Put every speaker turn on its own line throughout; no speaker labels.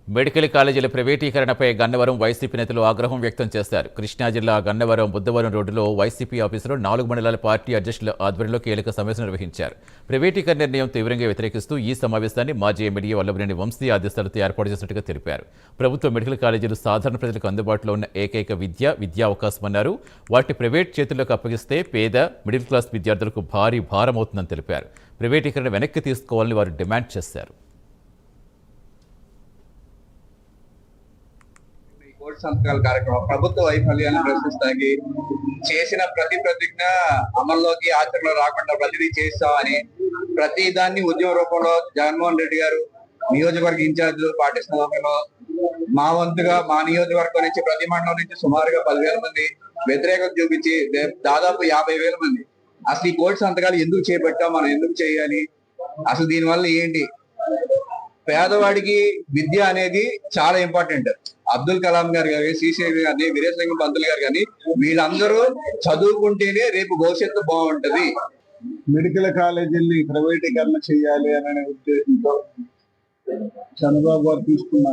Medical కాలేజీల ప్రైవేటీకరణపై Gannavaram YCP నేతలు ఆగ్రహం వ్యక్తం చేశారు. కృష్ణా జిల్లా గన్నవరం బుద్ధవరం రోడ్డులో వైసీపీ ఆఫీసులో 4 మండలాల పార్టీ అధ్యక్షుల ఆధ్వర్యంలో కీలక సమావేశం నిర్వహించారు. ప్రైవేటీకరణ నిర్ణయం తీవ్రంగా వ్యతిరేకిస్తూ ఈ సమావేశాన్ని మాజీ ఎమ్మెల్యే వల్లభనేని వంశీ ఆదేశాలతో ఏర్పాటు చేసినట్టుగా తెలిపారు. ప్రభుత్వ మెడికల్ కాలేజీలు సాధారణ ప్రజలకు అందుబాటులో ఉన్న ఏకైక విద్యా అవకాశమన్నారు. వాటిని ప్రైవేట్ చేతుల్లోకి అప్పగిస్తే పేద మిడిల్ క్లాస్ విద్యార్థులకు భారీ భారమవుతుందని తెలిపారు. ప్రైవేటీకరణ వెనక్కి తీసుకోవాలని వారు డిమాండ్ చేశారు.
కోటి సంతకాల కార్యక్రమం ప్రభుత్వ వైఫల్యాన్ని ప్రశ్నిస్తానికి చేసిన ప్రతి ప్రతిజ్ఞ అమల్లోకి ఆచరణలో రాకుండా ప్రతిదీ చేస్తామని ప్రతి దాన్ని ఉద్యమ రూపంలో జగన్మోహన్ రెడ్డి గారు నియోజకవర్గ ఇన్ఛార్జీలు పాటిస్తున్న మా వంతుగా మా నియోజకవర్గం నుంచి ప్రతి మండలం నుంచి సుమారుగా 10,000 మంది వ్యతిరేకత చూపించి దాదాపు 50,000 మంది అసలు ఈ కోటి సంతకాలు ఎందుకు చేపట్టాం, మనం ఎందుకు చేయాలి, అసలు దీనివల్ల ఏంటి, పేదవాడికి విద్య అనేది చాలా ఇంపార్టెంట్. అబ్దుల్ కలాం గారు కానీ, శ్రీశైలి గారిని, వీరేశలింగం పంతులు గారు కానీ వీళ్ళందరూ చదువుకుంటేనే రేపు భవిష్యత్తు బాగుంటది.
మెడికల్ కాలేజీల్ని ప్రైవేటీకరణ చేయాలి అనే ఉద్దేశంతో చంద్రబాబు గారు తీసుకున్న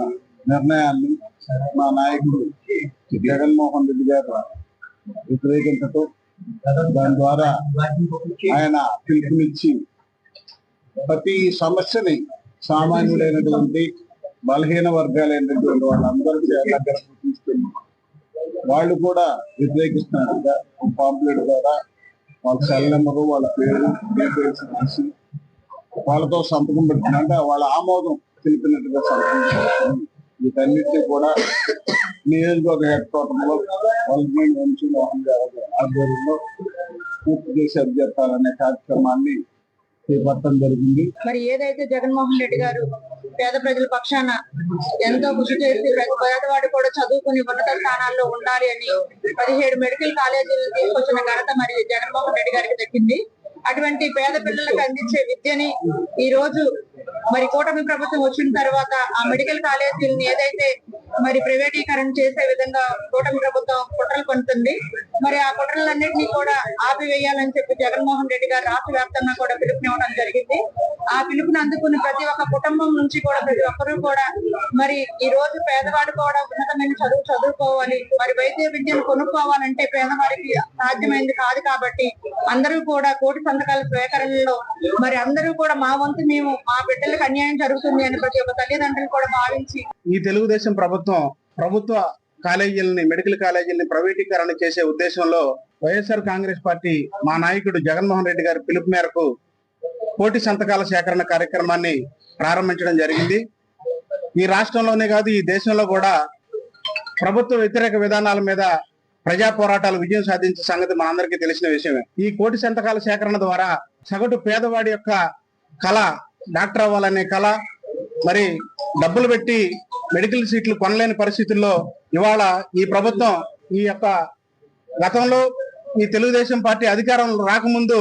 నిర్ణయాన్ని మా నాయకుడు జగన్మోహన్ రెడ్డి గారు వ్యతిరేకించటం, దాని ద్వారా ఆయన పిలుపునిచ్చి ప్రతి సమస్యని సామాన్యులైనటువంటి బలహీన వర్గాలైనటువంటి వాళ్ళందరూ దగ్గర తీసుకెళ్ళి వాళ్ళు కూడా వ్యతిరేకిస్తున్నారు. పాంప్లెట్ ద్వారా వాళ్ళ సెల్ నెంబరు, వాళ్ళ పేరు, డీటెయిల్స్ రాసి వాళ్ళతో సంతకం పెడుతున్నా వాళ్ళ ఆమోదం తెలిపినట్టుగా సంతకం చేస్తున్నారు. వీటన్నిటినీ కూడా నియోజకవర్గ హెడ్ క్వార్టర్లో వల్లభనేని వంశీ మోహన్ గారి ఆధ్వర్యంలో పూర్తి చేసి అభ్యర్థాలనే కార్యక్రమాన్ని చేపట్టడం జరిగింది.
మరి ఏదైతే జగన్మోహన్ రెడ్డి గారు పేద ప్రజల పక్షాన ఎంతో కృషి చేసి ప్రతి పేదవాడు కూడా చదువుకుని ఉన్నత స్థానాల్లో ఉండాలి అని 17 మెడికల్ కాలేజీలు తీసుకొచ్చిన ఘనత మరి జగన్మోహన్ రెడ్డి గారికి దక్కింది. అటువంటి పేద పిల్లలకు అందించే విద్యని ఈ రోజు మరి కూటమి ప్రభుత్వం వచ్చిన తర్వాత ఆ మెడికల్ కాలేజీలను ఏదైతే మరి ప్రైవేటీకరణ చేసే విధంగా కూటమి ప్రభుత్వం కుట్రలు పడుతుంది. మరి ఆ కుట్రలన్నింటినీ కూడా ఆపివేయాలని చెప్పి జగన్మోహన్ రెడ్డి గారు రాష్ట్ర వ్యాప్తంగా కూడా పిలుపునివ్వడం జరిగింది. ఆ పిలుపుని అందుకుని ప్రతి ఒక్క కుటుంబం నుంచి కూడా ప్రతి ఒక్కరూ కూడా మరి ఈ రోజు పేదవాడు కూడా ఉన్నతమైన చదువుకోవాలి, మరి వైద్య విద్యను కొనుక్కోవాలంటే పేదవారికి సాధ్యమైంది కాదు. కాబట్టి అందరూ కూడా కోటి సంతకాల స్వీకరణలో మరి అందరూ కూడా మా వంతు మేము మా బిడ్డలకు అన్యాయం జరుగుతుంది అని ప్రతి ఒక్క తల్లిదండ్రులు కూడా భావించి
ఈ తెలుగుదేశం ప్రభుత్వ కాలేజీలని, మెడికల్ కాలేజీలని ప్రైవేటీకరణ చేసే ఉద్దేశంలో వైఎస్ఆర్ కాంగ్రెస్ పార్టీ మా నాయకుడు జగన్మోహన్ రెడ్డి గారి పిలుపు మేరకు కోటి సంతకాల సేకరణ కార్యక్రమాన్ని ప్రారంభించడం జరిగింది. ఈ రాష్ట్రంలోనే కాదు, ఈ దేశంలో కూడా ప్రభుత్వ వ్యతిరేక విధానాల మీద ప్రజా పోరాటాలు విజయం సాధించే సంగతి మనందరికీ తెలిసిన విషయమే. ఈ కోటి సంతకాల సేకరణ ద్వారా సగటు పేదవాడి యొక్క కళ, డాక్టర్ అవ్వాలనే కళ, మరి డబ్బులు పెట్టి మెడికల్ సీట్లు కొనలేని పరిస్థితుల్లో ఇవాళ ఈ ప్రభుత్వం ఈ యొక్క గతంలో ఈ తెలుగుదేశం పార్టీ అధికారం రాకముందు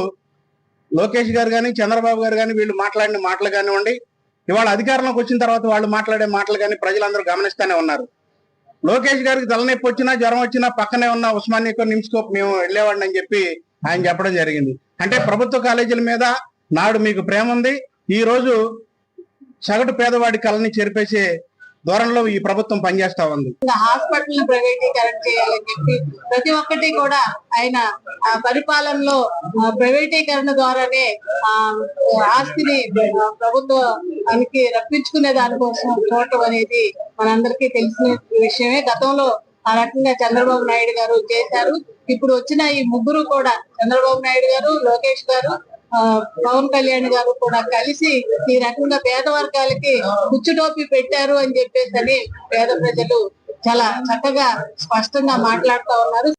లోకేష్ గారు కానీ, చంద్రబాబు గారు కానీ వీళ్ళు మాట్లాడిన మాటలు కానివ్వండి, ఇవాళ అధికారంలోకి వచ్చిన తర్వాత వాళ్ళు మాట్లాడే మాటలు కానీ ప్రజలందరూ గమనిస్తూనే ఉన్నారు. లోకేష్ గారికి తలనొప్పి వచ్చినా, జ్వరం వచ్చినా పక్కనే ఉన్న ఉస్మానియా నిమ్స్కోప్ మేము వెళ్ళేవాడిని అని చెప్పి ఆయన చెప్పడం జరిగింది. అంటే ప్రభుత్వ కాలేజీల మీద నాడు మీకు ప్రేమ ఉంది, ఈ రోజు సగటు పేదవాడి కళని చెరిపేసే ధోరణిలో ఈ ప్రభుత్వం పనిచేస్తా ఉంది.
హాస్పిటల్ ప్రైవేటీకరణ చేయాలని చెప్పి ప్రతి ఒక్కటి కూడా ఆయన పరిపాలనలో ప్రైవేటీకరణ ద్వారానే ఆస్తిని ప్రభుత్వానికి రప్పించుకునే దానికోసం చూడటం అనేది మనందరికీ తెలిసిన విషయమే. గతంలో ఆ రకంగా చంద్రబాబు నాయుడు గారు చేశారు. ఇప్పుడు వచ్చిన ఈ ముగ్గురు కూడా, చంద్రబాబు నాయుడు గారు, లోకేష్ గారు, పవన్ కళ్యాణ్ గారు కూడా కలిసి ఈ రకంగా పేద వర్గాలకి కుచ్చుటోపి పెట్టారు అని చెప్పేసి పేద ప్రజలు చాలా చక్కగా స్పష్టంగా మాట్లాడుతూ ఉన్నారు.